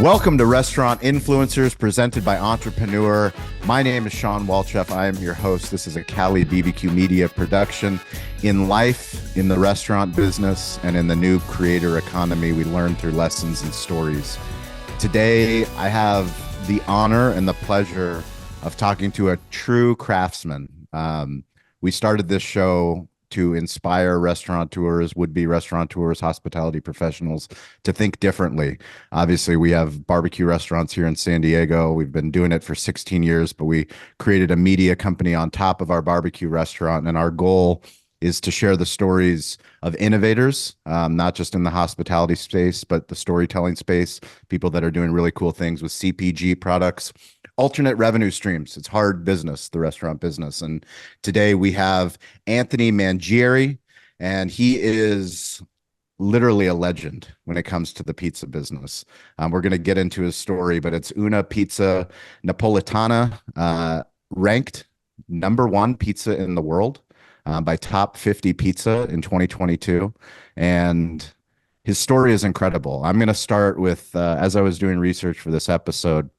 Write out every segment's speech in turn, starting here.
Welcome to Restaurant Influencers, presented by Entrepreneur. My name is Sean Walchef. I am your host. This is a Cali BBQ Media production. In life, in the restaurant business, and in the new creator economy, we learn through lessons and stories. Today, I have the honor and the pleasure of talking to a true craftsman. We started this show to inspire restaurateurs, would-be restaurateurs, hospitality professionals to think differently. Obviously, we have barbecue restaurants here in San Diego. We've been doing it for 16 years, but we created a media company on top of our barbecue restaurant. And our goal is to share the stories of innovators, not just in the hospitality space, but the storytelling space, people that are doing really cool things with CPG products, alternate revenue streams. It's hard business, the restaurant business. And today we have Anthony Mangieri, and he is literally a legend when it comes to the pizza business. We're going to get into his story, but it's Una Pizza Napoletana, ranked #1 pizza in the world by Top 50 Pizza in 2022. And his story is incredible. I'm going to start with, as I was doing research for this episode,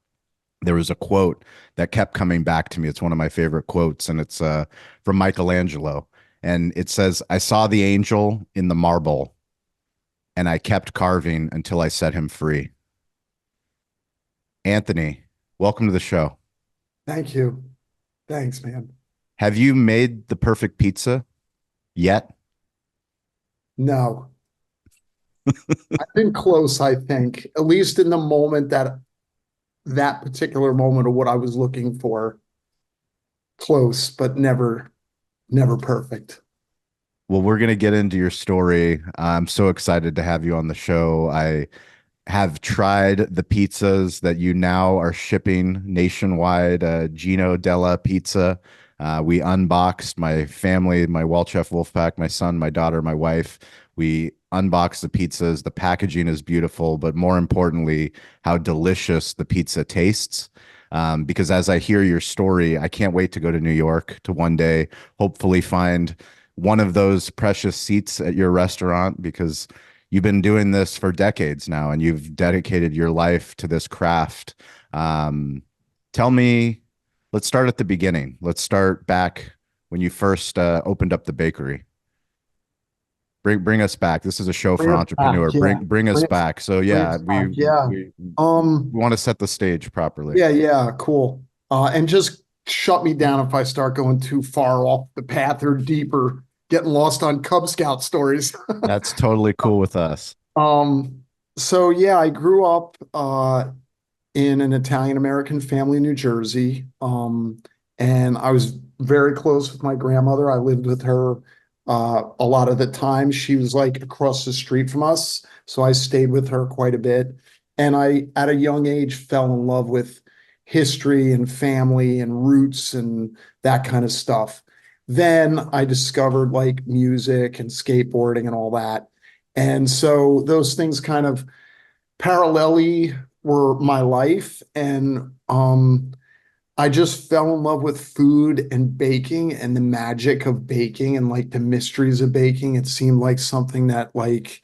there was a quote that kept coming back to me. It's one of my favorite quotes, and it's from Michelangelo. And it says, "I saw the angel in the marble, and I kept carving until I set him free." Anthony, welcome to the show. Thank you. Thanks, man. Have you made the perfect pizza yet? No, I've been close, I think, at least in the moment that particular moment of what I was looking for. Close, but never perfect. Well, we're going to get into your story. I'm so excited to have you on the show. I have tried the pizzas that you now are shipping nationwide, Genio Della Pizza. We unboxed, my family, my Walchef Wolfpack, my son, my daughter, my wife. We unboxed the pizzas. The packaging is beautiful, but more importantly, how delicious the pizza tastes. Because as I hear your story, I can't wait to go to New York to one day hopefully find one of those precious seats at your restaurant, because you've been doing this for decades now and you've dedicated your life to this craft. Tell me, let's start at the beginning. Let's start back when you first opened up the bakery. Bring us back. This is a show for Entrepreneur. Bring us back. So yeah, we want to set the stage properly. Yeah, cool. And just shut me down if I start going too far off the path or deeper, getting lost on Cub Scout stories. That's totally cool with us. So yeah, I grew up in an Italian-American family in New Jersey. And I was very close with my grandmother. I lived with her a lot of the time. She was like across the street from us, so I stayed with her quite a bit. And I, at a young age, fell in love with history and family and roots and that kind of stuff. Then I discovered like music and skateboarding and all that. And so those things kind of parallelly were my life. And I just fell in love with food and baking and the magic of baking and like the mysteries of baking. It seemed like something that like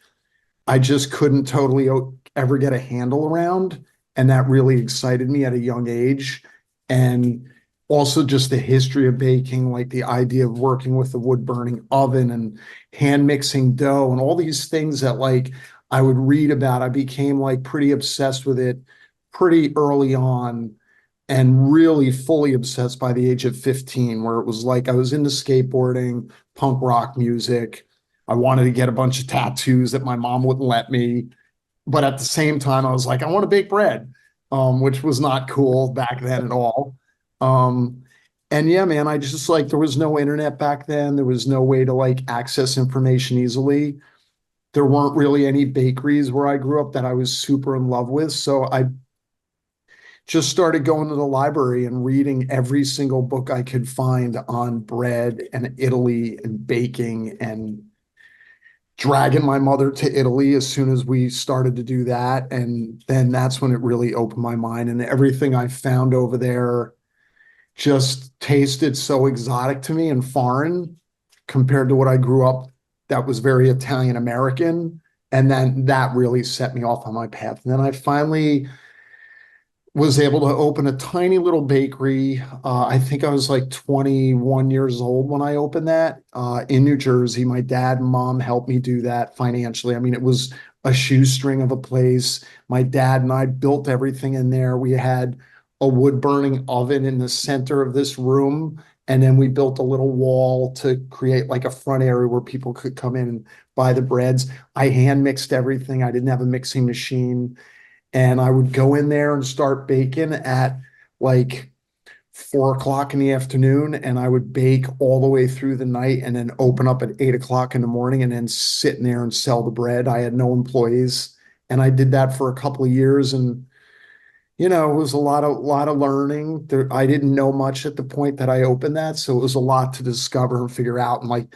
I just couldn't totally ever get a handle around. And that really excited me at a young age. And also just the history of baking, like the idea of working with the wood burning oven and hand mixing dough and all these things that like I would read about. I became like pretty obsessed with it pretty early on, and really fully obsessed by the age of 15, where it was like I was into skateboarding, punk rock music. I wanted to get a bunch of tattoos that my mom wouldn't let me. But at the same time, I was like, I want to bake bread, which was not cool back then at all. And yeah, man, I just like, there was no internet back then. There was no way to like access information easily. There weren't really any bakeries where I grew up that I was super in love with. So I just started going to the library and reading every single book I could find on bread and Italy and baking, and dragging my mother to Italy as soon as we started to do that. And then that's when it really opened my mind, and everything I found over there just tasted so exotic to me and foreign compared to what I grew up that was very Italian American. And then that really set me off on my path. And then I finally was able to open a tiny little bakery. I think I was like 21 years old when I opened that in New Jersey. My dad and mom helped me do that financially. I mean, it was a shoestring of a place. My dad and I built everything in there. We had a wood burning oven in the center of this room. And then we built a little wall to create like a front area where people could come in and buy the breads. I hand mixed everything. I didn't have a mixing machine. And I would go in there and start baking at like 4 o'clock in the afternoon, and I would bake all the way through the night and then open up at 8 o'clock in the morning and then sit in there and sell the bread. I had no employees, and I did that for a couple of years. And it was a lot of learning. I didn't know much at the point that I opened that, so it was a lot to discover and figure out. And like,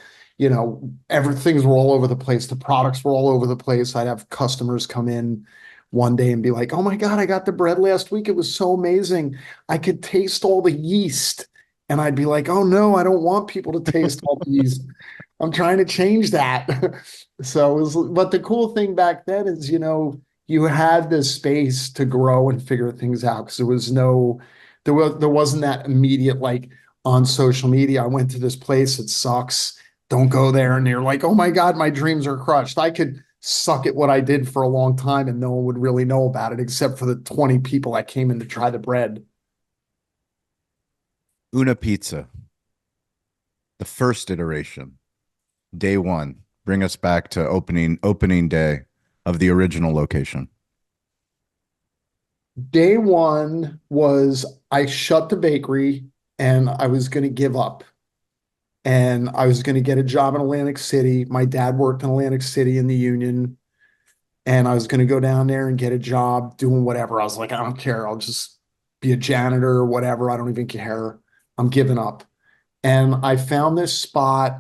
everything's were all over the place. The products were all over the place. I'd have customers come in one day and be like, "Oh my God, I got the bread last week. It was so amazing. I could taste all the yeast." And I'd be like, "Oh no, I don't want people to taste all the yeast. I'm trying to change that." So but the cool thing back then is, you had this space to grow and figure things out because there wasn't that immediate like on social media. I went to this place, it sucks. Don't go there. And you're like, oh my God, my dreams are crushed. I could suck at what I did for a long time and no one would really know about it except for the 20 people that came in to try the bread. Una Pizza, the first iteration, day one. Bring us back to opening day of the original location. Day one was I shut the bakery and I was going to give up. And I was going to get a job in Atlantic City. My dad worked in Atlantic City in the union, and I was going to go down there and get a job doing whatever. I was like, I don't care. I'll just be a janitor or whatever. I don't even care. I'm giving up. And I found this spot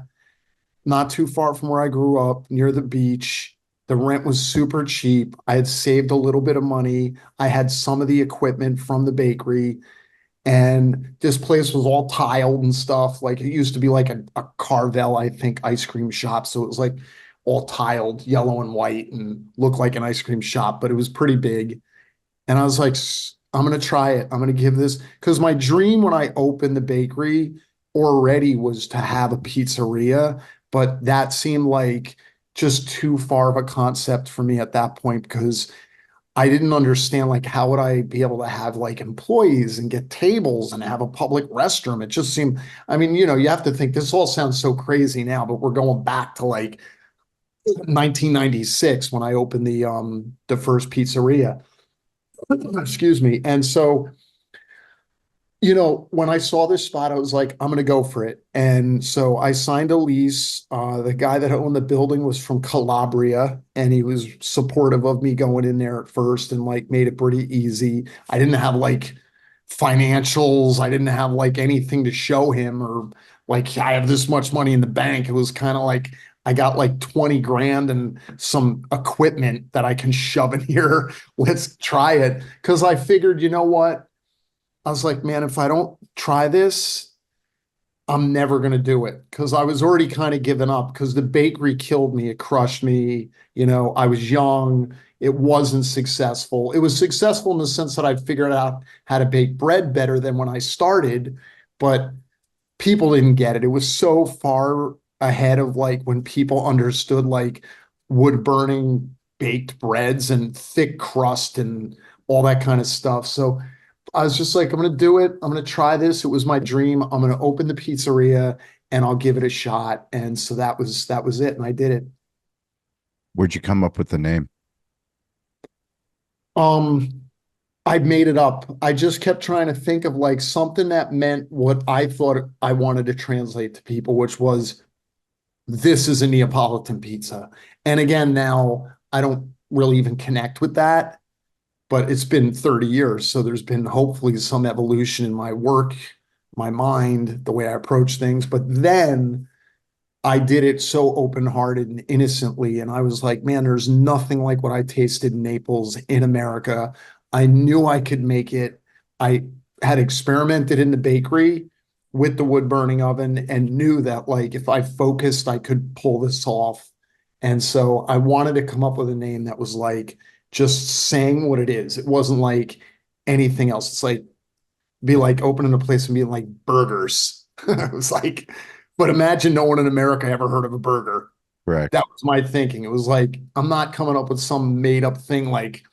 not too far from where I grew up near the beach. The rent was super cheap. I had saved a little bit of money. I had some of the equipment from the bakery. And this place was all tiled and stuff. Like it used to be like a Carvel, I think, ice cream shop. So it was like all tiled, yellow and white, and looked like an ice cream shop, but it was pretty big. And I was like, I'm gonna try it. I'm gonna give this because my dream when I opened the bakery already was to have a pizzeria, but that seemed like just too far of a concept for me at that point because I didn't understand like how would I be able to have like employees and get tables and have a public restroom. It just seemed, I mean, you have to think this all sounds so crazy now, but we're going back to like 1996 when I opened the first pizzeria. Excuse me. And so when I saw this spot, I was like, I'm going to go for it. And so I signed a lease. The guy that owned the building was from Calabria, and he was supportive of me going in there at first and like made it pretty easy. I didn't have like financials. I didn't have like anything to show him or like I have this much money in the bank. It was kind of like I got like 20 grand and some equipment that I can shove in here. Let's try it. Because I figured, you know what? I was like, man, if I don't try this, I'm never going to do it because I was already kind of giving up because the bakery killed me. It crushed me. I was young. It wasn't successful. It was successful in the sense that I figured out how to bake bread better than when I started, but people didn't get it. It was so far ahead of like when people understood like wood burning baked breads and thick crust and all that kind of stuff. So I was just like, I'm going to do it. I'm going to try this. It was my dream. I'm going to open the pizzeria and I'll give it a shot. And so that was it. And I did it. Where'd you come up with the name? Um, I made it up. I just kept trying to think of like something that meant what I thought I wanted to translate to people, which was this is a Neapolitan pizza. And again, now I don't really even connect with that, but it's been 30 years. So there's been hopefully some evolution in my work, my mind, the way I approach things. But then I did it so open-hearted and innocently. And I was like, man, there's nothing like what I tasted in Naples in America. I knew I could make it. I had experimented in the bakery with the wood burning oven and knew that like if I focused, I could pull this off. And so I wanted to come up with a name that was like just saying what it is. It wasn't like anything else. It's like be like opening a place and being like burgers. It was like, but imagine no one in America ever heard of a burger. Correct. That was my thinking. It was like, I'm not coming up with some made up thing like,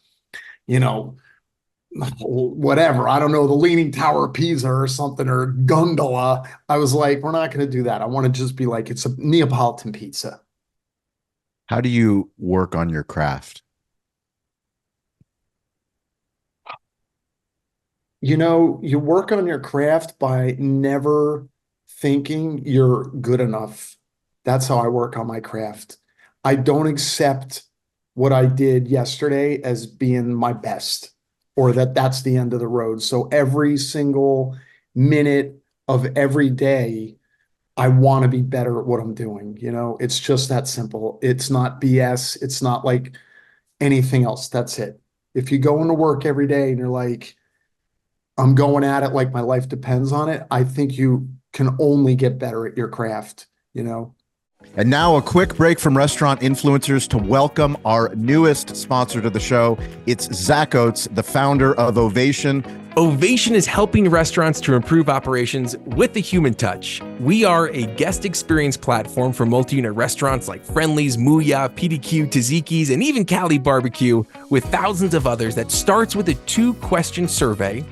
you know, whatever. I don't know, the Leaning Tower of Pisa or something or gondola. I was like, we're not going to do that. I want to just be like, it's a Neapolitan pizza. How do you work on your craft? You work on your craft by never thinking you're good enough. That's how I work on my craft. I don't accept what I did yesterday as being my best or that that's the end of the road. So every single minute of every day, I want to be better at what I'm doing. It's just that simple. It's not BS. It's not like anything else. That's it. If you go into work every day and you're like, I'm going at it like my life depends on it, I think you can only get better at your craft. And now a quick break from restaurant influencers to welcome our newest sponsor to the show. It's Zach Oates, the founder of Ovation. Ovation is helping restaurants to improve operations with the human touch. We are a guest experience platform for multi-unit restaurants like Friendly's, Muya, PDQ, Taziki's, and even Cali Barbecue, with thousands of others that starts with a 2-question survey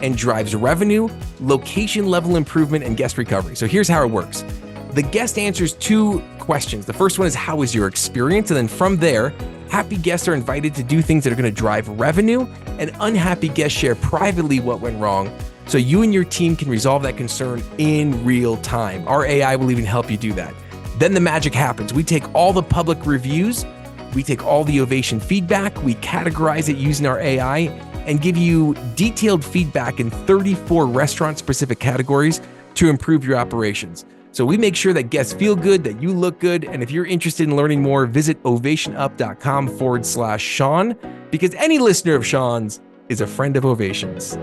and drives revenue, location level improvement, and guest recovery. So here's how it works. The guest answers 2 questions. The first one is, how was your experience? And then from there, happy guests are invited to do things that are going to drive revenue, and unhappy guests share privately what went wrong, so you and your team can resolve that concern in real time. Our AI will even help you do that. Then the magic happens. We take all the public reviews, we take all the Ovation feedback, we categorize it using our AI, and give you detailed feedback in 34 restaurant-specific categories to improve your operations. So we make sure that guests feel good, that you look good, and if you're interested in learning more, visit ovationup.com/Sean, because any listener of Sean's is a friend of Ovation's.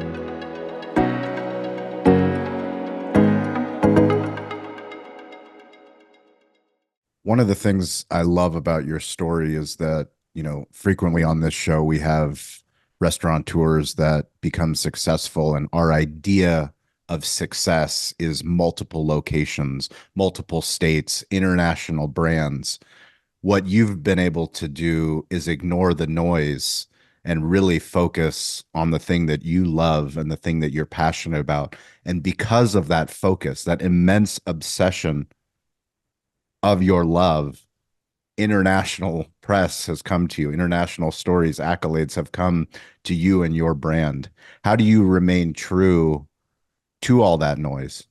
One of the things I love about your story is that, frequently on this show, we have restaurateurs that become successful, and our idea of success is multiple locations, multiple states, international brands. What you've been able to do is ignore the noise and really focus on the thing that you love and the thing that you're passionate about. And because of that focus, that immense obsession of your love, international press has come to you, international stories, accolades have come to you and your brand. How do you remain true to all that noise?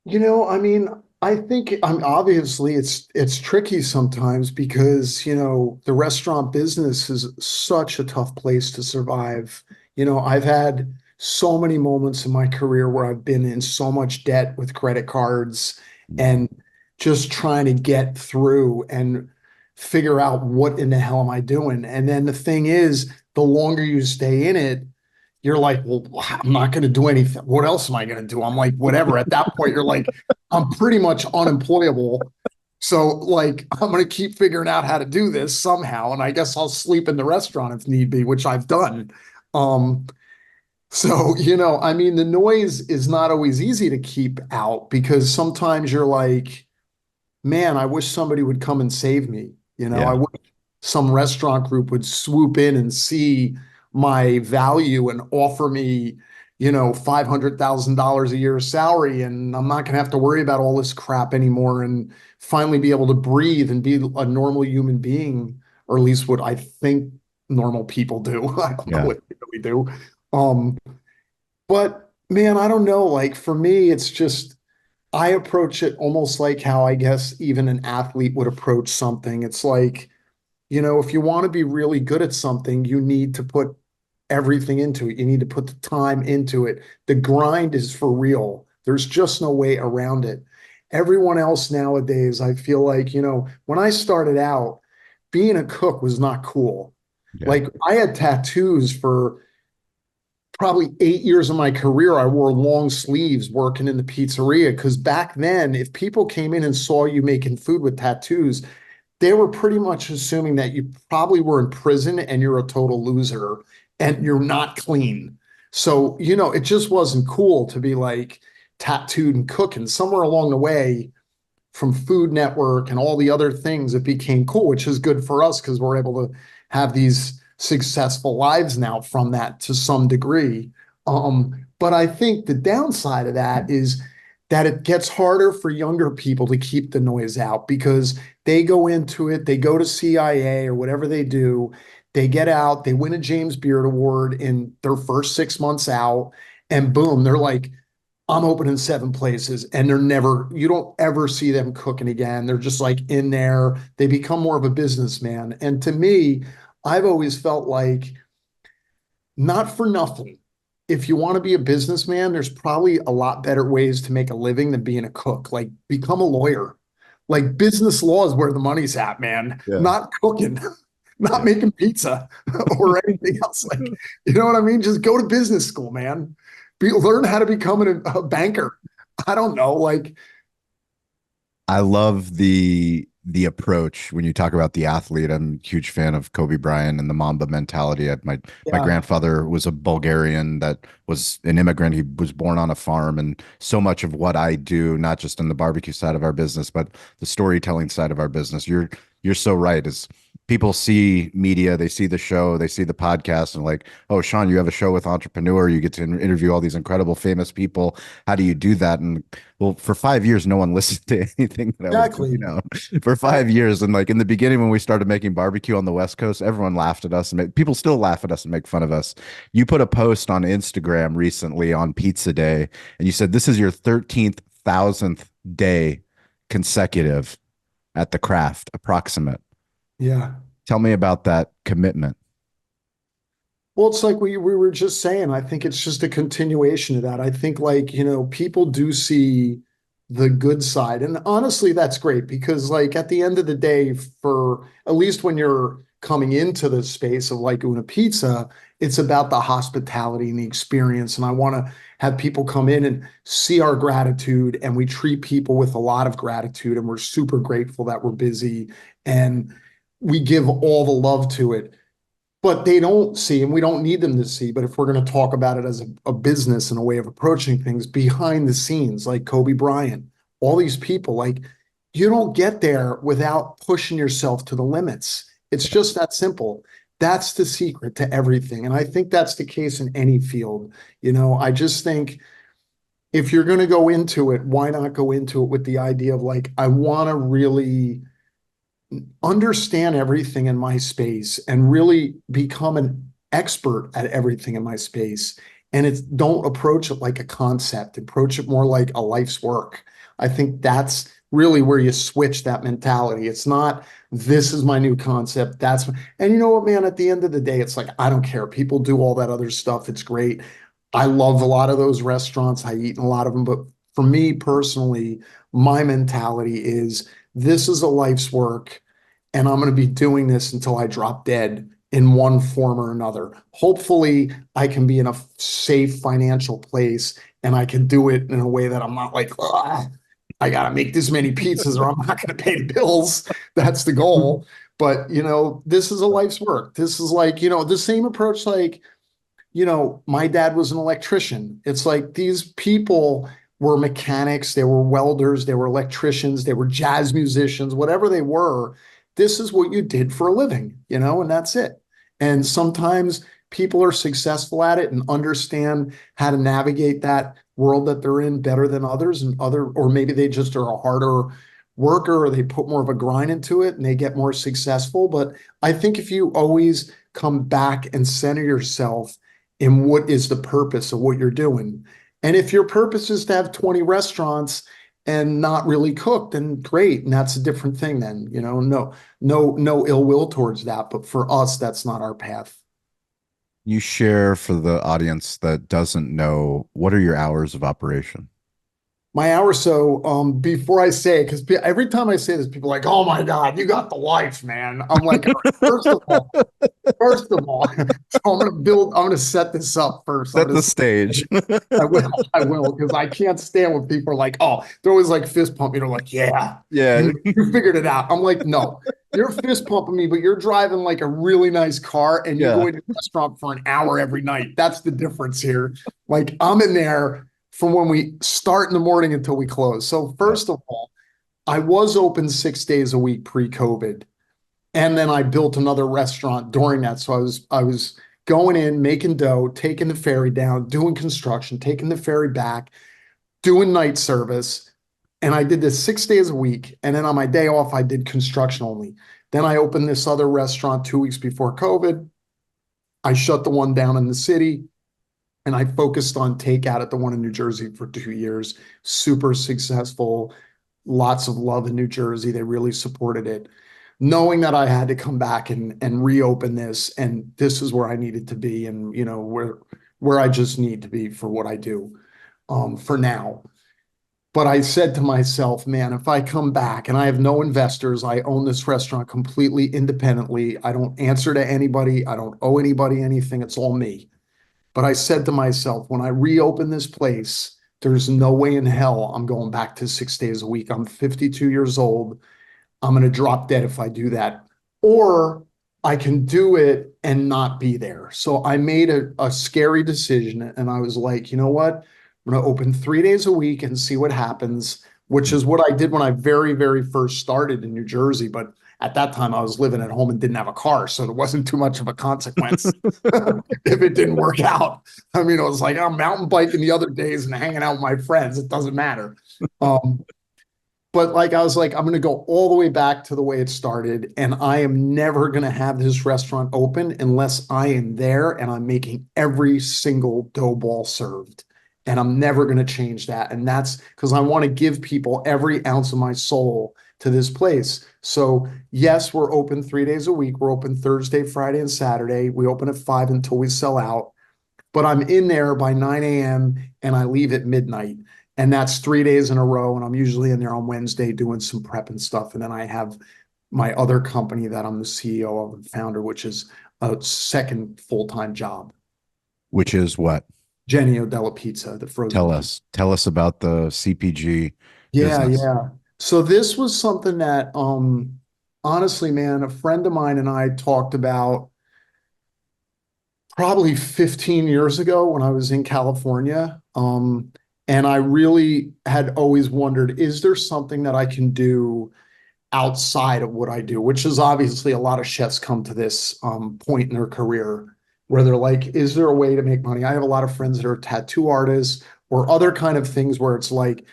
I mean, I think obviously it's tricky sometimes because, the restaurant business is such a tough place to survive. I've had so many moments in my career where I've been in so much debt with credit cards and just trying to get through and figure out what in the hell am I doing? And then the thing is, the longer you stay in it, you're like, well, I'm not going to do anything. What else am I going to do? I'm like, whatever. At that point, you're like, I'm pretty much unemployable. So like, I'm going to keep figuring out how to do this somehow. And I guess I'll sleep in the restaurant if need be, which I've done. So, I mean, the noise is not always easy to keep out because sometimes you're like, man, I wish somebody would come and save me. I Yeah. wish some restaurant group would swoop in and see my value and offer me, $500,000 a year salary, and I'm not going to have to worry about all this crap anymore and finally be able to breathe and be a normal human being, or at least what I think normal people do. I don't know Yeah. what they really do. Um, but man, I don't know. Like for me, it's just I approach it almost like how I guess even an athlete would approach something. It's like, if you want to be really good at something, you need to put everything into it. You need to put the time into it. The grind is for real. There's just no way around it. Everyone else nowadays, I feel like, when I started out, being a cook was not cool. Yeah. Like I had tattoos for probably 8 years of my career. I wore long sleeves working in the pizzeria because back then, if people came in and saw you making food with tattoos, they were pretty much assuming that you probably were in prison and you're a total loser and you're not clean. So, you know, it just wasn't cool to be like tattooed and cooking. Somewhere along the way, from Food Network and all the other things, it became cool, which is good for us because we're able to have these successful lives now from that to some degree. But I think the downside of that is that it gets harder for younger people to keep the noise out because they go into it, they go to CIA or whatever they do, they get out, they win a James Beard Award in their first 6 months out, and boom, they're like, I'm opening 7 places, and you don't ever see them cooking again. They're just like in there. They become more of a businessman. And to me, I've always felt like, not for nothing, if you want to be a businessman, there's probably a lot better ways to make a living than being a cook. Like, become a lawyer. Like, business law is where the money's at, man, Yeah. not cooking. Not making pizza or anything else. Like, you know what I mean? Just go to business school, man. Learn how to become a banker. I don't know. Like, I love the approach when you talk about the athlete. I'm a huge fan of Kobe Bryant and the Mamba mentality. My yeah, grandfather was a Bulgarian that was an immigrant. He was born on a farm, and so much of what I do, not just in the barbecue side of our business, but the storytelling side of our business. You're so right. Is people see media, they see the show, they see the podcast, and like, oh, Sean, you have a show with Entrepreneur. You get to interview all these incredible, famous people. How do you do that? And well, for 5 years, no one listened to anything that I was doing, exactly. for 5 years. And like in the beginning, when we started making barbecue on the West Coast, everyone laughed at us and people still laugh at us and make fun of us. You put a post on Instagram recently on Pizza Day, and you said this is your 13,000th day consecutive at the craft, approximate. Yeah. Tell me about that commitment. Well, it's like we were just saying, I think it's just a continuation of that. I think, like, you know, people do see the good side. And honestly, that's great because, like, at the end of the day, for at least when you're coming into the space of like Una Pizza, it's about the hospitality and the experience. And I want to have people come in and see our gratitude, and we treat people with a lot of gratitude, and we're super grateful that we're busy, and we give all the love to it. But they don't see, and we don't need them to see. But if we're going to talk about it as a business and a way of approaching things behind the scenes, like Kobe Bryant, all these people, like, you don't get there without pushing yourself to the limits. It's just that simple. That's the secret to everything. And I think that's the case in any field. You know, I just think if you're going to go into it, why not go into it with the idea of like, I want to really understand everything in my space and really become an expert at everything in my space. And it's, don't approach it like a concept, approach it more like a life's work. I think that's really where you switch that mentality. It's not, this is my new concept. And you know what, man, at the end of the day, it's like, I don't care. People do all that other stuff. It's great. I love a lot of those restaurants. I eat in a lot of them. But for me personally, my mentality is, this is a life's work, and I'm going to be doing this until I drop dead in one form or another. Hopefully, I can be in a safe financial place, and I can do it in a way that I'm not like, I got to make this many pizzas or I'm not going to pay the bills. That's the goal. But, you know, this is a life's work. This is like, you know, the same approach, like, you know, my dad was an electrician. It's like these people were mechanics, they were welders, they were electricians, they were jazz musicians, whatever they were. This is what you did for a living, you know, and that's it. And sometimes people are successful at it and understand how to navigate that world that they're in better than others, or maybe they just are a harder worker, or they put more of a grind into it and they get more successful. But I think if you always come back and center yourself in what is the purpose of what you're doing. And if your purpose is to have 20 restaurants and not really cook, then great. And that's a different thing then, you know, no ill will towards that. But for us, that's not our path. You share for the audience that doesn't know, what are your hours of operation? My hour. So before I say it, because every time I say this, people are like, oh my God, you got the life, man. I'm like, all right, first of all, so I'm going to set this up first. Set the stage. I will, because I can't stand when people are like, oh, they're always like fist pumping. They're like, yeah, Yeah. you figured it out. I'm like, no, you're fist pumping me, but you're driving like a really nice car and you Yeah. go into a restaurant for an hour every night. That's the difference here. Like I'm in there from when we start in the morning until we close. So first of all, I was open 6 days a week pre-COVID. And then I built another restaurant during that. So I was going in, making dough, taking the ferry down, doing construction, taking the ferry back, doing night service. And I did this 6 days a week. And then on my day off, I did construction only. Then I opened this other restaurant 2 weeks before COVID. I shut the one down in the city and I focused on takeout at the one in New Jersey for 2 years. Super successful, lots of love in New Jersey. They really supported it. Knowing that I had to come back and reopen this, and this is where I needed to be, and where I just need to be for what I do for now. But I said to myself, man, if I come back and I have no investors, I own this restaurant completely independently. I don't answer to anybody. I don't owe anybody anything. It's all me. But I said to myself, when I reopen this place, there's no way in hell I'm going back to 6 days a week. I'm 52 years old. I'm going to drop dead if I do that. Or I can do it and not be there. So I made a scary decision and I was like, you know what? I'm going to open 3 days a week and see what happens, which is what I did when I very, very first started in New Jersey. But at that time, I was living at home and didn't have a car. So there wasn't too much of a consequence if it didn't work out. I mean, it was like I'm mountain biking the other days and hanging out with my friends. It doesn't matter. But like I was like, I'm going to go all the way back to the way it started, and I am never going to have this restaurant open unless I am there and I'm making every single dough ball served. And I'm never going to change that. And that's because I want to give people every ounce of my soul to this place. So yes, we're open 3 days a week. We're open Thursday, Friday, and Saturday. We open at 5 until we sell out. But I'm in there by 9 a.m. and I leave at midnight. And that's 3 days in a row. And I'm usually in there on Wednesday doing some prep and stuff. And then I have my other company that I'm the CEO of and founder, which is a second full-time job. Which is what? Genio Della Pizza, the frozen pizza. Tell us about the CPG Yeah, business. yeah. So this was something that honestly, man, a friend of mine and I talked about probably 15 years ago when I was in California. And I really had always wondered, is there something that I can do outside of what I do? Which is obviously a lot of chefs come to this point in their career where they're like, is there a way to make money? I have a lot of friends that are tattoo artists or other kind of things where it's like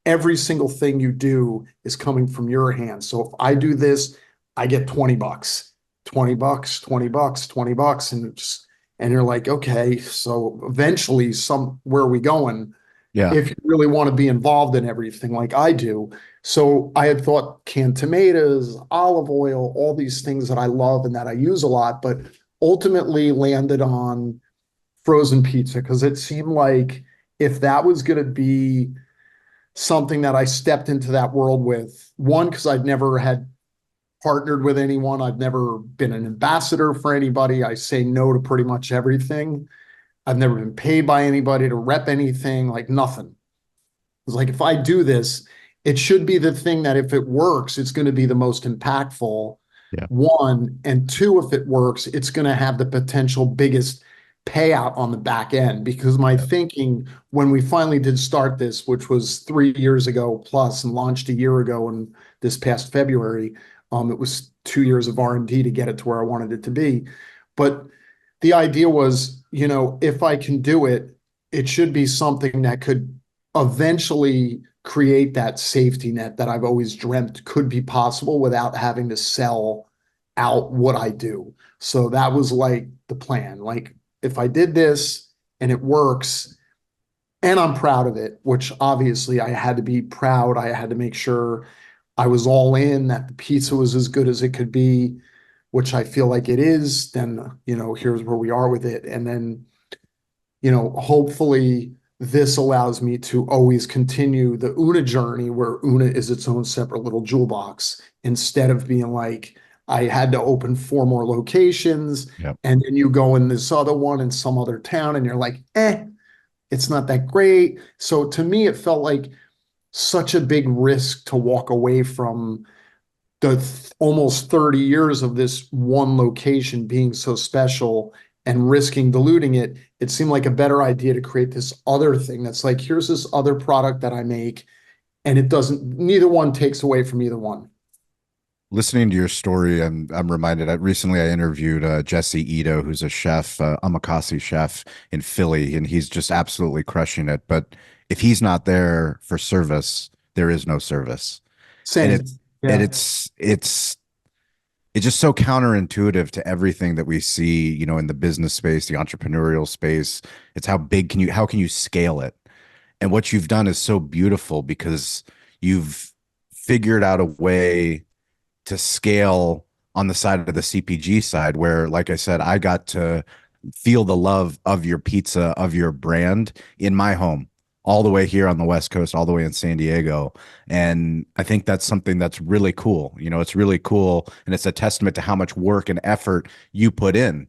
every single thing you do is coming from your hands. So if I do this, I get $20, $20, $20, $20. And you're like, okay, so eventually where are we going? Yeah. If you really want to be involved in everything like I do. So I had thought canned tomatoes, olive oil, all these things that I love and that I use a lot, but ultimately landed on frozen pizza because it seemed like if that was going to be something that I stepped into that world with, one, because I'd never had partnered with anyone. I've never been an ambassador for anybody. I say no to pretty much everything. I've never been paid by anybody to rep anything, like nothing. It's like, if I do this, it should be the thing that if it works, it's going to be the most impactful. Yeah. One, and two, if it works, it's going to have the potential biggest payout on the back end. Because my thinking when we finally did start this, which was 3 years ago plus and launched a year ago and this past February, it was 2 years of R&D to get it to where I wanted it to be. But the idea was, if I can do it, it should be something that could eventually create that safety net that I've always dreamt could be possible without having to sell out what I do. So that was like the plan. Like, if I did this and it works and I'm proud of it, which obviously I had to be proud. I had to make sure I was all in, that the pizza was as good as it could be, which I feel like it is, then, here's where we are with it. And then, hopefully this allows me to always continue the Una journey where Una is its own separate little jewel box instead of being like, I had to open 4 more locations. Yep. And then you go in this other one in some other town and you're like, it's not that great. So to me, it felt like such a big risk to walk away from almost 30 years of this one location being so special and risking diluting it, it seemed like a better idea to create this other thing that's like, here's this other product that I make, and it doesn't, neither one takes away from either one. Listening to your story, I'm reminded. Recently I interviewed Jesse Ito, who's a chef, omakase chef in Philly, and he's just absolutely crushing it. But if he's not there for service, there is no service, and Same. it's and Yeah. it's just so counterintuitive to everything that we see, in the business space, the entrepreneurial space. It's how can you scale it? And what you've done is so beautiful because you've figured out a way to scale on the side of the CPG side, where, like I said, I got to feel the love of your pizza, of your brand in my home, all the way here on the West Coast, all the way in San Diego. And I think that's something that's really cool. It's really cool. And it's a testament to how much work and effort you put in.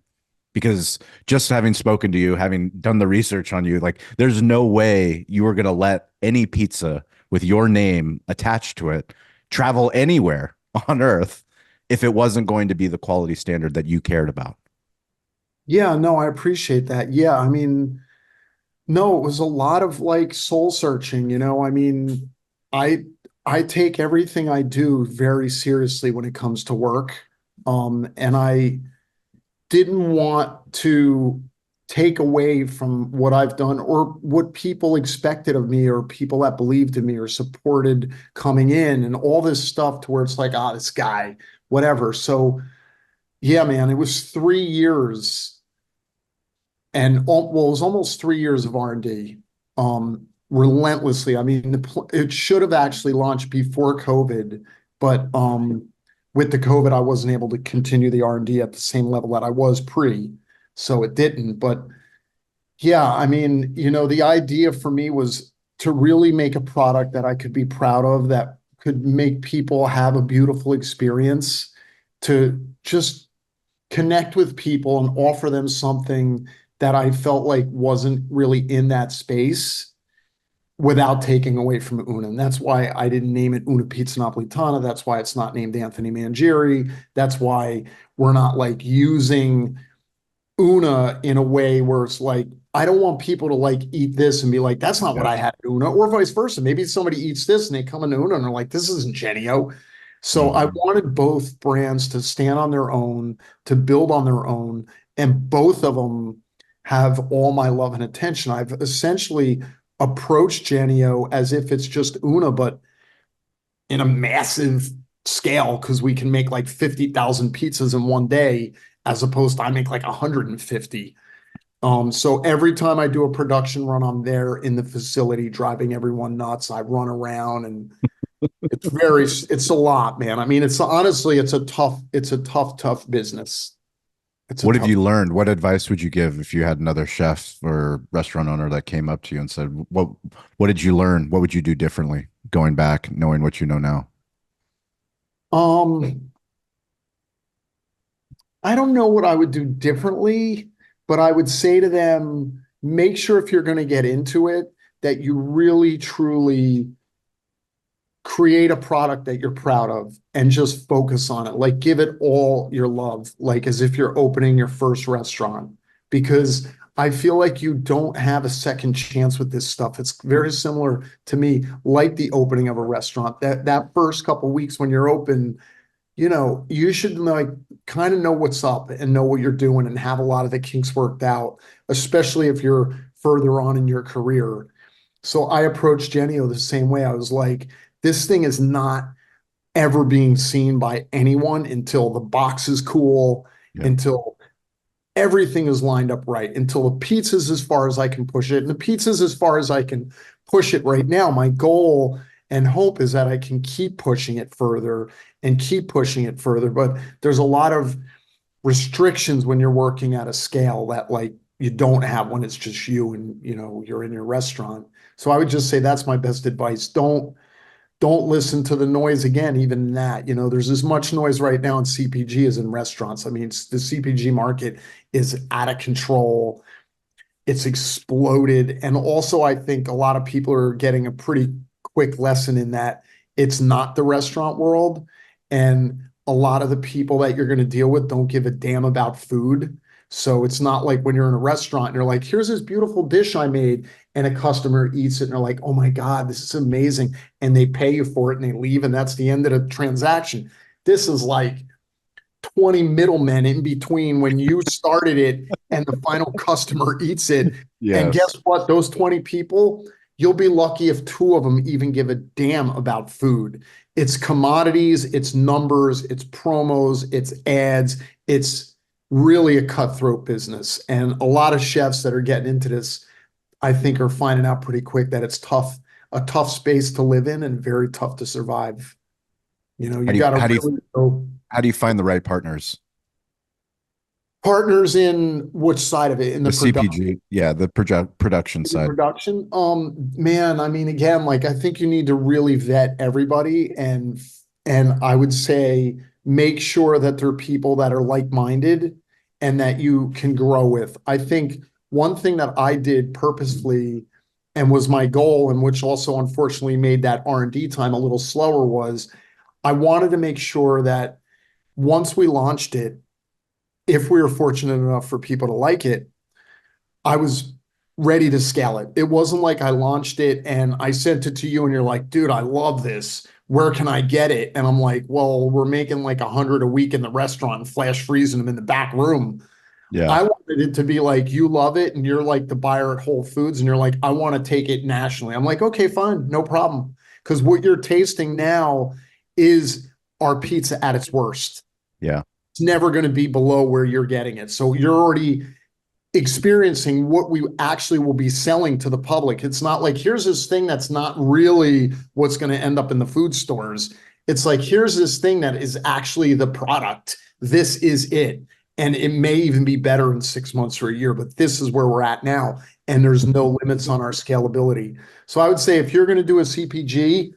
Because just having spoken to you, having done the research on you, like, there's no way you were going to let any pizza with your name attached to it travel anywhere on earth if it wasn't going to be the quality standard that you cared about. Yeah, no, I appreciate that. Yeah, I mean, no, it was a lot of like soul searching, I mean, I I take everything I do very seriously when it comes to work. And I didn't want to take away from what I've done or what people expected of me or people that believed in me or supported coming in and all this stuff to where it's like, ah, this guy, whatever. So yeah, man, it was 3 years and well, it was almost 3 years of R&D, relentlessly. I mean, it should have actually launched before COVID, but with the COVID, I wasn't able to continue the R&D at the same level that I was pre, so it didn't. But yeah, I mean, the idea for me was to really make a product that I could be proud of, that could make people have a beautiful experience, to just connect with people and offer them something that I felt like wasn't really in that space without taking away from Una. And that's why I didn't name it Una Pizza Napoletana. That's why it's not named Anthony Mangieri. That's why we're not like using Una in a way where it's like, I don't want people to like eat this and be like, that's not what Yeah. I had at Una, or vice versa. Maybe somebody eats this and they come into Una and they're like, this isn't Genio. So I Mhm. wanted both brands to stand on their own, to build on their own, and both of them have all my love and attention. I've essentially approached Genio as if it's just Una, but in a massive scale, because we can make like 50,000 pizzas in one day, as opposed to I make like 150. So every time I do a production run, I'm there in the facility driving everyone nuts. I run around and it's a lot, man. I mean, it's honestly, tough business. It's a What have tough. you learned? What advice would you give if you had another chef or restaurant owner that came up to you and said, what did you learn? What would you do differently going back, knowing what you know now? Um, I don't know what I would do differently, but I would say to them, make sure if you're going to get into it, that you really truly create a product that you're proud of and just focus on it. Like, give it all your love, like as if you're opening your first restaurant. Because I feel like you don't have a second chance with this stuff. It's very similar to me, like the opening of a restaurant. That first couple weeks when you're open, you should like kind of know what's up and know what you're doing and have a lot of the kinks worked out, especially if you're further on in your career. So I approached Genio the same way. I was like, this thing is not ever being seen by anyone until the box is cool, Yeah. until everything is lined up right, until the pizza's as far as I can push it. And the pizza's as far as I can push it right now. My goal and hope is that I can keep pushing it further and keep pushing it further. But there's a lot of restrictions when you're working at a scale that like you don't have when it's just you and you're in your restaurant. So I would just say that's my best advice. Don't listen to the noise again, even that. There's as much noise right now in CPG as in restaurants. I mean, the CPG market is out of control. It's exploded. And also, I think a lot of people are getting a pretty quick lesson in that it's not the restaurant world. And a lot of the people that you're going to deal with don't give a damn about food. So it's not like when you're in a restaurant and you're like, here's this beautiful dish I made, and a customer eats it and they're like, oh my God, this is amazing. And they pay you for it and they leave, and that's the end of the transaction. This is like 20 middlemen in between when you started it and the final customer eats it. And guess Yes. what? Those 20 people, you'll be lucky if two of them even give a damn about food. It's commodities, it's numbers, it's promos, it's ads. It's really a cutthroat business. And a lot of chefs that are getting into this, I think, are finding out pretty quick that it's tough, a tough space to live in and very tough to survive. How You do you got to how do you really go. how do you find the right partners? Partners in which side of it? In The the production? CPG, yeah, the production The side. production? Man, I mean, again, like I think you need to really vet everybody, and I would say make sure that they're people that are like-minded and that you can grow with. I think one thing that I did purposefully and was my goal, and which also unfortunately made that R&D time a little slower, was I wanted to make sure that once we launched it, if we were fortunate enough for people to like it, I was ready to scale it. It wasn't like I launched it and I sent it to you and you're like, dude, I love this. Where can I get it? And I'm like, well, we're making like 100 a week in the restaurant and flash freezing them in the back room. Yeah. I wanted it to be like, you love it and you're like the buyer at Whole Foods and you're like, I want to take it nationally. I'm like, okay, fine, no problem. Because what you're tasting now is our pizza at its worst. Yeah. It's never going to be below where you're getting it. So you're already experiencing what we actually will be selling to the public. It's not like here's this thing that's not really what's going to end up in the food stores. It's like here's this thing that is actually the product. This is it. And it may even be better in 6 months or a year, but this is where we're at now. And there's no limits on our scalability. So I would say if you're going to do a CPG,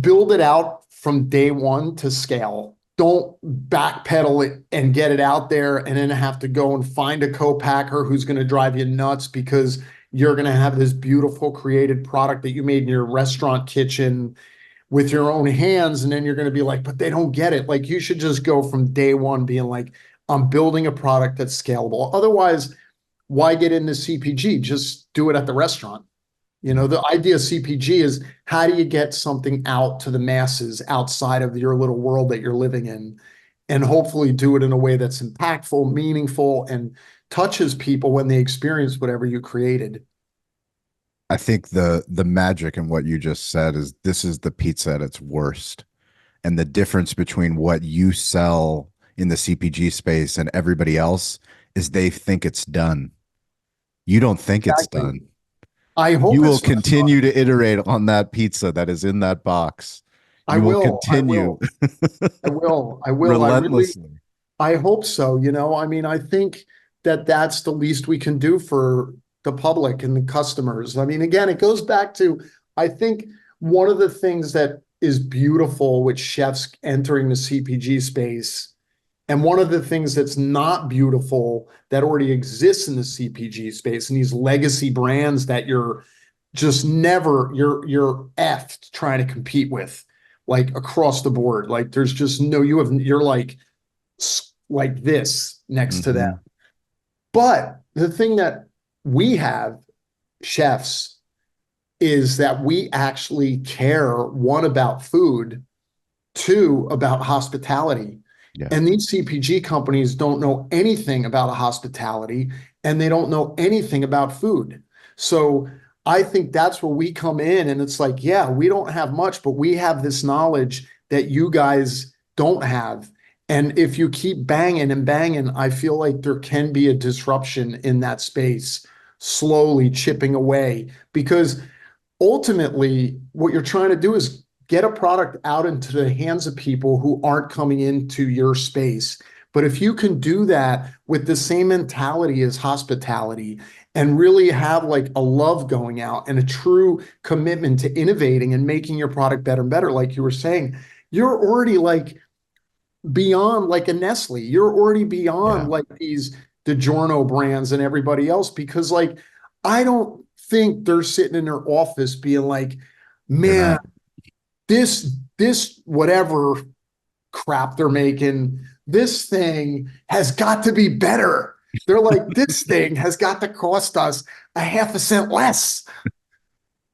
build it out from day one to scale. Don't backpedal it and get it out there and then have to go and find a co-packer who's going to drive you nuts because you're going to have this beautiful created product that you made in your restaurant kitchen with your own hands. And then you're going to be like, but they don't get it. Like you should just go from day one being like, I'm building a product that's scalable. Otherwise, why get into CPG? Just do it at the restaurant. The idea of CPG is how do you get something out to the masses outside of your little world that you're living in, and hopefully do it in a way that's impactful, meaningful, and touches people when they experience whatever you created. I think the magic in what you just said is this is the pizza at its worst. And the difference between what you sell in the CPG space and everybody else is they think it's done. You don't think it's Exactly. done. I You hope will it's not continue done. to iterate on that pizza that is in that box. I You will will. I continue will. I will. I will. I really, relentlessly. I hope so. I mean, I think that that's the least we can do for the public and the customers. I mean, again, it goes back to, I think one of the things that is beautiful with chefs entering the CPG space, and one of the things that's not beautiful that already exists in the CPG space and these legacy brands that you're just never, you're effed trying to compete with, like across the board. Like there's just no, you're like this next to them. Mhm. But the thing that we have, chefs, is that we actually care, one, about food, two, about hospitality. Yeah. And these CPG companies don't know anything about hospitality and they don't know anything about food. So I think that's where we come in and it's like, yeah, we don't have much, but we have this knowledge that you guys don't have. And if you keep banging and banging, I feel like there can be a disruption in that space, slowly chipping away. Because ultimately, what you're trying to do is get a product out into the hands of people who aren't coming into your space. But if you can do that with the same mentality as hospitality and really have like a love going out and a true commitment to innovating and making your product better and better, like you were saying, you're already like beyond like a Nestle. You're already beyond Yeah. like these DiGiorno brands and everybody else because like I don't think they're sitting in their office being like, They're man, not. this whatever crap they're making, this thing has got to be better. They're like, this thing has got to cost us a half a cent less,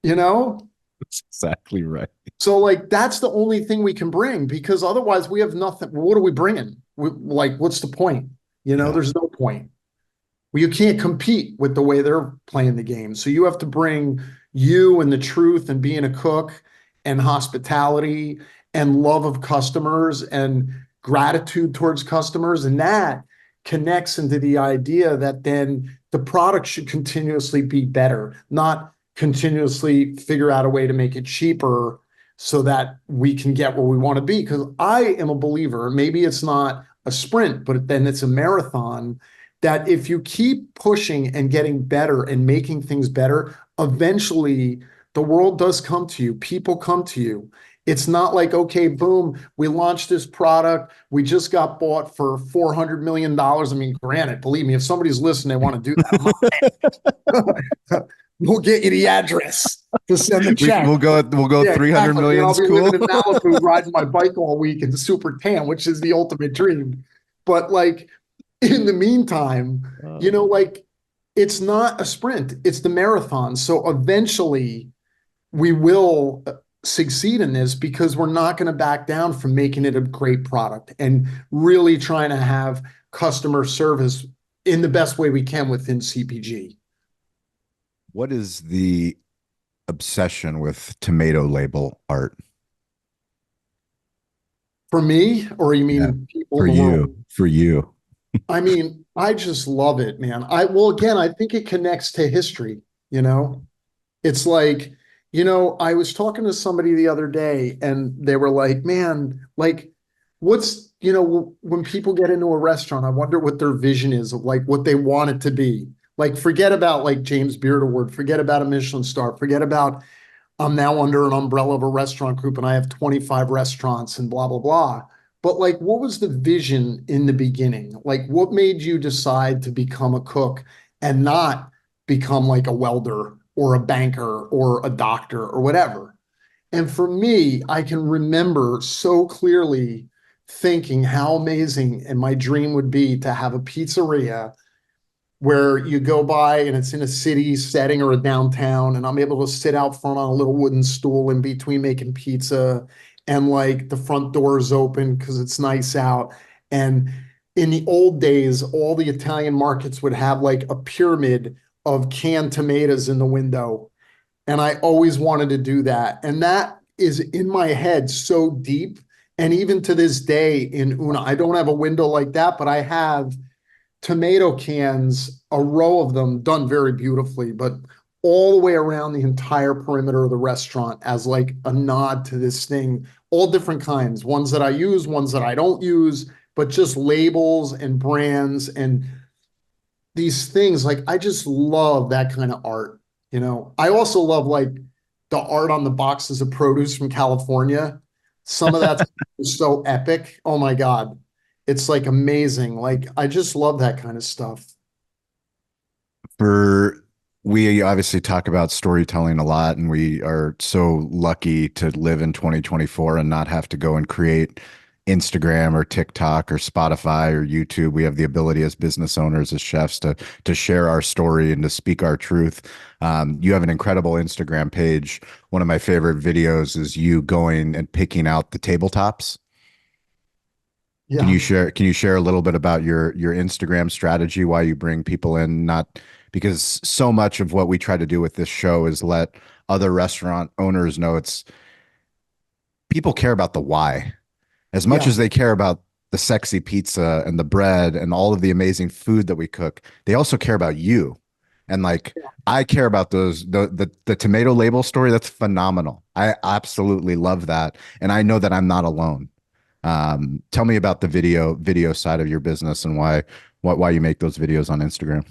you know? That's exactly right. So like, that's the only thing we can bring, because otherwise we have nothing. What are we bringing? Like, what's the point? Yeah. There's no point. Well, you can't compete with the way they're playing the game. So you have to bring you and the truth and being a cook and hospitality and love of customers and gratitude towards customers. And that connects into the idea that then the product should continuously be better, not continuously figure out a way to make it cheaper so that we can get where we want to be. Because I am a believer, maybe it's not a sprint, but then it's a marathon, that if you keep pushing and getting better and making things better, eventually the world does come to you. People come to you. It's not like, okay, boom, we launched this product. We just got bought for $400 million. I mean, granted, believe me, if somebody's listening, they want to do that. We'll get you the address to send the check. We'll go Yeah, 300 exactly. million. I'll be Cool. living in Malibu, riding my bike all week and super tan, which is the ultimate dream. But like, in the meantime, like, it's not a sprint, it's the marathon. So eventually we will succeed in this, because we're not going to back down from making it a great product and really trying to have customer service in the best way we can within CPG. What is the obsession with tomato label art? For me, or you mean Yeah, people for in the you, world? for you. I mean, I just love it, man. Well, again, I think it connects to history, you know? It's like, I was talking to somebody the other day and they were like, man, like, what's, when people get into a restaurant, I wonder what their vision is of like what they want it to be. Like, forget about like James Beard Award, forget about a Michelin star, forget about I'm now under an umbrella of a restaurant group and I have 25 restaurants and blah, blah, blah. But like, what was the vision in the beginning? Like, what made you decide to become a cook and not become like a welder or a banker or a doctor or whatever? And for me, I can remember so clearly thinking how amazing and my dream would be to have a pizzeria where you go by and it's in a city setting or a downtown, and I'm able to sit out front on a little wooden stool in between making pizza, and like the front door is open because it's nice out. And in the old days, all the Italian markets would have like a pyramid of canned tomatoes in the window. And I always wanted to do that. And that is in my head so deep. And even to this day in Una, I don't have a window like that, but I have tomato cans, a row of them done very beautifully, but all the way around the entire perimeter of the restaurant as like a nod to this thing, all different kinds, ones that I use, ones that I don't use, but just labels and brands and these things. Like, I just love that kind of art. I also love like the art on the boxes of produce from California. Some of that's so epic. Oh my God. It's like amazing. Like, I just love that kind of stuff. We obviously talk about storytelling a lot, and we are so lucky to live in 2024 and not have to go and create Instagram or TikTok or Spotify or YouTube. We have the ability as business owners, as chefs, to share our story and to speak our truth. You have an incredible Instagram page. One of my favorite videos is you going and picking out the tabletops. Yeah. Can you share a little bit about your Instagram strategy, why you bring people in? Not because so much of what we try to do with this show is let other restaurant owners know it's people care about the why as much Yeah. as they care about the sexy pizza and the bread and all of the amazing food that we cook. They also care about you. And like, I care about the tomato label story. That's phenomenal. I absolutely love that. And I know that I'm not alone. Tell me about the video side of your business and why you make those videos on Instagram.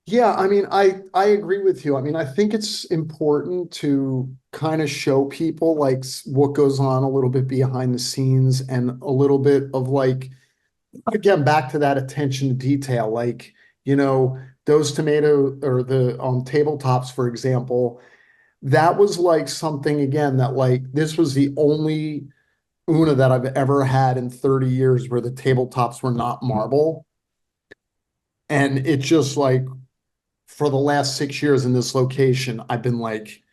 Yeah, I mean, I agree with you. I mean, I think it's important to kind of show people like what goes on a little bit behind the scenes and a little bit of like, again, back to that attention to detail. Like, those tomato or the tabletops, for example, that was like something again that like this was the only Una that I've ever had in 30 years where the tabletops were not marble. And it just like for the last 6 years in this location, I've been like,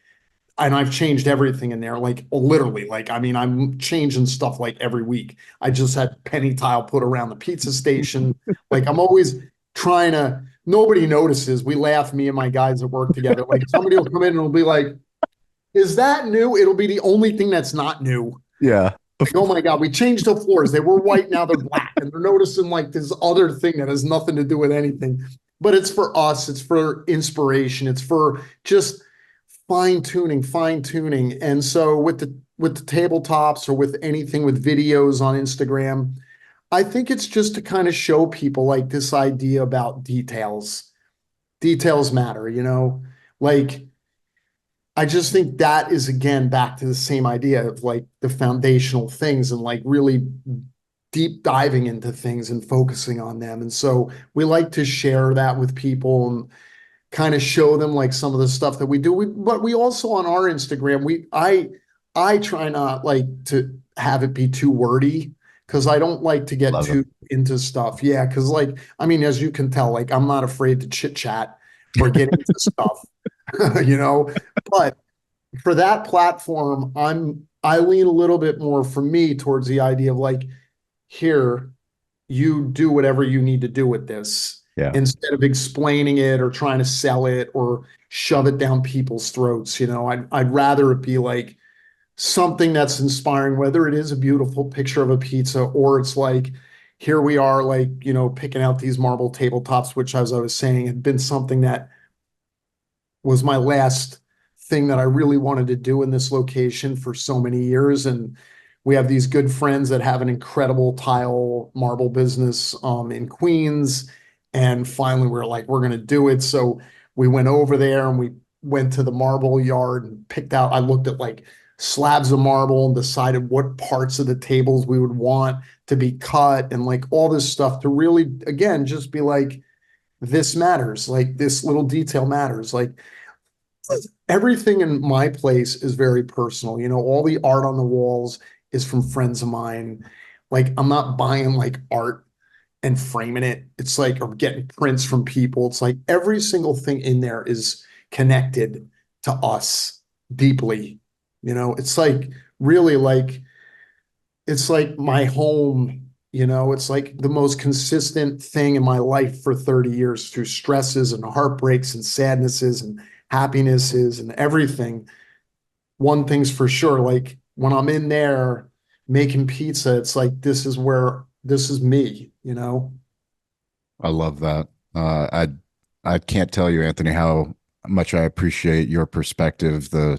and I've changed everything in there, like literally, like I mean, I'm changing stuff like every week. I just had penny tile put around the pizza station. Like I'm always trying to. Nobody notices. We laugh, me and my guys that work together. Like somebody will come in and will be like, "Is that new?" It'll be the only thing that's not new. Yeah. Like, oh my God, we changed the floors. They were white, now they're black. And they're noticing like this other thing that has nothing to do with anything. But it's for us, it's for inspiration, it's for just fine tuning, fine tuning. And so with the tabletops or with anything with videos on Instagram, I think it's just to kind of show people like this idea about details. Details matter, you know? Like I just think that is again back to the same idea of like the foundational things and like really deep diving into things and focusing on them. And so we like to share that with people and kind of show them like some of the stuff that we do. But we also on our Instagram, I try not like to have it be too wordy because I don't like to get Love it. too into stuff. Yeah, because like I mean, as you can tell, like I'm not afraid to chit chat or get into stuff, you know. But for that platform, I lean a little bit more for me towards the idea of like, here, you do whatever you need to do with this Yeah. instead of explaining it or trying to sell it or shove it down people's throats. You know, I'd rather it be like something that's inspiring, whether it is a beautiful picture of a pizza or it's like, here we are, like, you know, picking out these marble tabletops, which, as I was saying, had been something that was my last thing that I really wanted to do in this location for so many years. And we have these good friends that have an incredible tile marble business in Queens. And finally, we were like, we're going to do it. So we went over there and we went to the marble yard and picked out, I looked at like slabs of marble and decided what parts of the tables we would want to be cut and like all this stuff to really, again, just be like, this matters. Like this little detail matters. Like everything in my place is very personal. You know, all the art on the walls is from friends of mine. Like I'm not buying like art and framing it. It's like or getting prints from people. It's like every single thing in there is connected to us deeply. You know, it's like really like it's like my home, you know, it's like the most consistent thing in my life for 30 years through stresses and heartbreaks and sadnesses and happinesses and everything. One thing's for sure, like when I'm in there making pizza, it's like this is me, you know? I love that. I can't tell you, Anthony, how much I appreciate your perspective, the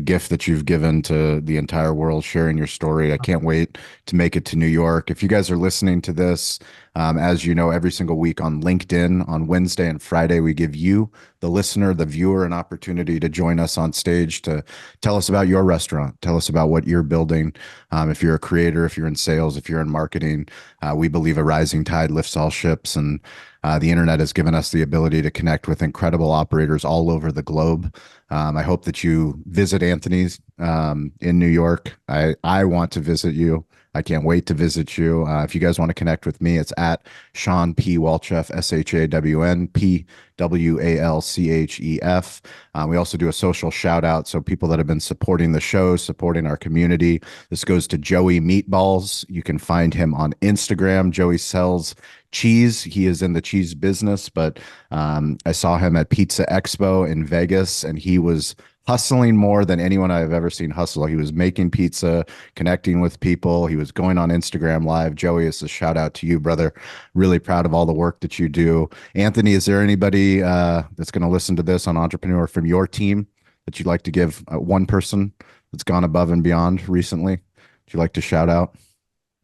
gift that you've given to the entire world, sharing your story. I can't wait to make it to New York. If you guys are listening to this, as you know, every single week on LinkedIn on Wednesday and Friday, we give you, the listener, the viewer, an opportunity to join us on stage to tell us about your restaurant, tell us about what you're building. If you're a creator, if you're in sales, if you're in marketing, we believe a rising tide lifts all ships, and the internet has given us the ability to connect with incredible operators all over the globe. I hope that you visit Anthony's in New York. I want to visit you. I can't wait to visit you. If you guys want to connect with me, it's at Sean P. Walchef, ShawnPWalchef. We also do a social shout out. So people that have been supporting the show, supporting our community. This goes to Joey Meatballs. You can find him on Instagram. Joey sells cheese. He is in the cheese business, but I saw him at Pizza Expo in Vegas, and he was hustling more than anyone I've ever seen hustle. He was making pizza, connecting with people. He was going on Instagram Live. Joey, it's a shout out to you, brother. Really proud of all the work that you do. Anthony, is there anybody that's going to listen to this on Entrepreneur from your team that you'd like to give one person that's gone above and beyond recently? Would you like to shout out?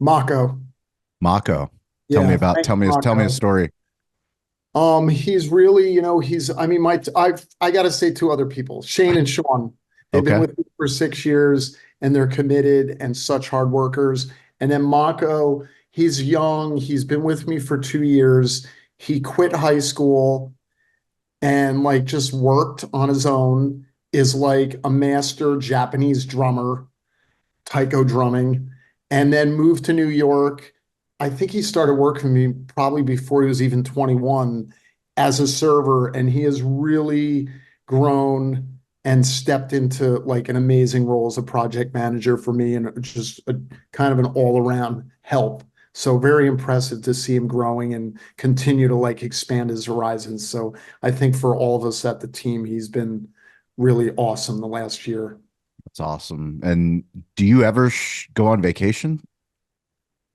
Mako. Mako. Yeah, Tell me a Mako. story. He's really, you know, I mean, I got to say two other people, Shane and Sean. They've been Okay. with me for 6 years and they're committed and such hard workers. And then Mako, he's young. He's been with me for 2 years. He quit high school and like just worked on his own. is like a master Japanese drummer, taiko drumming, and then moved to New York. I think he started working for me probably before he was even 21 as a server, and he has really grown and stepped into like an amazing role as a project manager for me and just a kind of an all-around help. So very impressive to see him growing and continue to like expand his horizons. So I think for all of us at the team, he's been really awesome the last year. That's awesome. And do you ever go on vacation?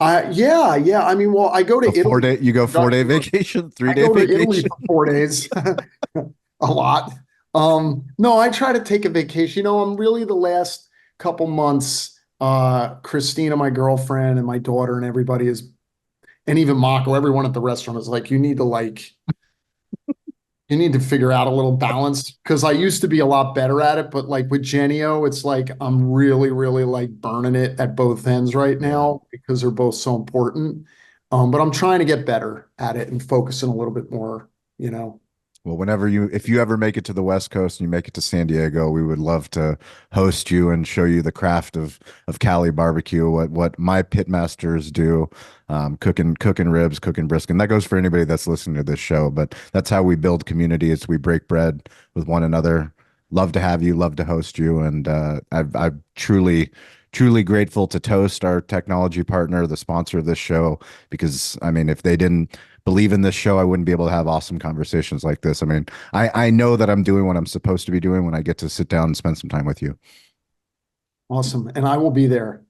Yeah. I mean, well, I go to Italy. You go 4-day vacation, 3-day I go to Italy vacation? for 4 days, a lot. No, I try to take a vacation. I'm really the last couple months, Christina, my girlfriend, and my daughter, and everybody is, and even Mako, everyone at the restaurant is like, you need to figure out a little balance because I used to be a lot better at it, but like with Genio, it's like I'm really, really like burning it at both ends right now because they're both so important. But I'm trying to get better at it and focusing a little bit more, you know. Well, if you ever make it to the West Coast and you make it to San Diego, we would love to host you and show you the craft of Cali barbecue, what my pit masters do, cooking ribs, cooking brisket. And that goes for anybody that's listening to this show. But that's how we build community. Is we break bread with one another. Love to have you. Love to host you. And I'm truly grateful to Toast, our technology partner, the sponsor of this show, because I mean, if they didn't believe in this show, I wouldn't be able to have awesome conversations like this. I mean, I know that I'm doing what I'm supposed to be doing when I get to sit down and spend some time with you. Awesome. And I will be there.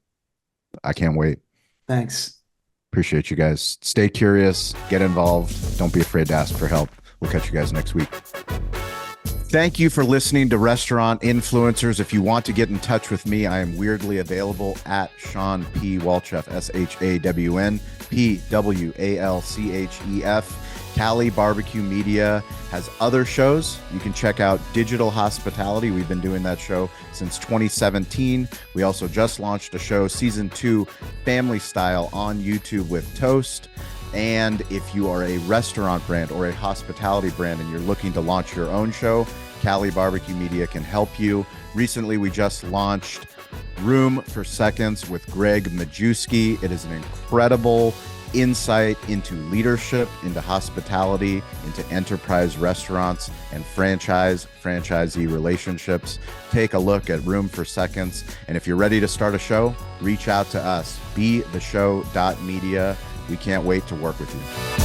I can't wait. Thanks. Appreciate you guys. Stay curious, get involved. Don't be afraid to ask for help. We'll catch you guys next week. Thank you for listening to Restaurant Influencers. If you want to get in touch with me, I am weirdly available at Shawn P. Walchef, ShawnPwalchef. Cali Barbecue Media has other shows. You can check out Digital Hospitality. We've been doing that show since 2017. We also just launched a show, season 2, Family Style, on YouTube with Toast. And if you are a restaurant brand or a hospitality brand and you're looking to launch your own show, Cali Barbecue Media can help you. Recently, we just launched Room for Seconds with Greg Majewski. It is an incredible insight into leadership, into hospitality, into enterprise restaurants and franchisee relationships. Take a look at Room for Seconds. And if you're ready to start a show, reach out to us, betheshow.media. We can't wait to work with you.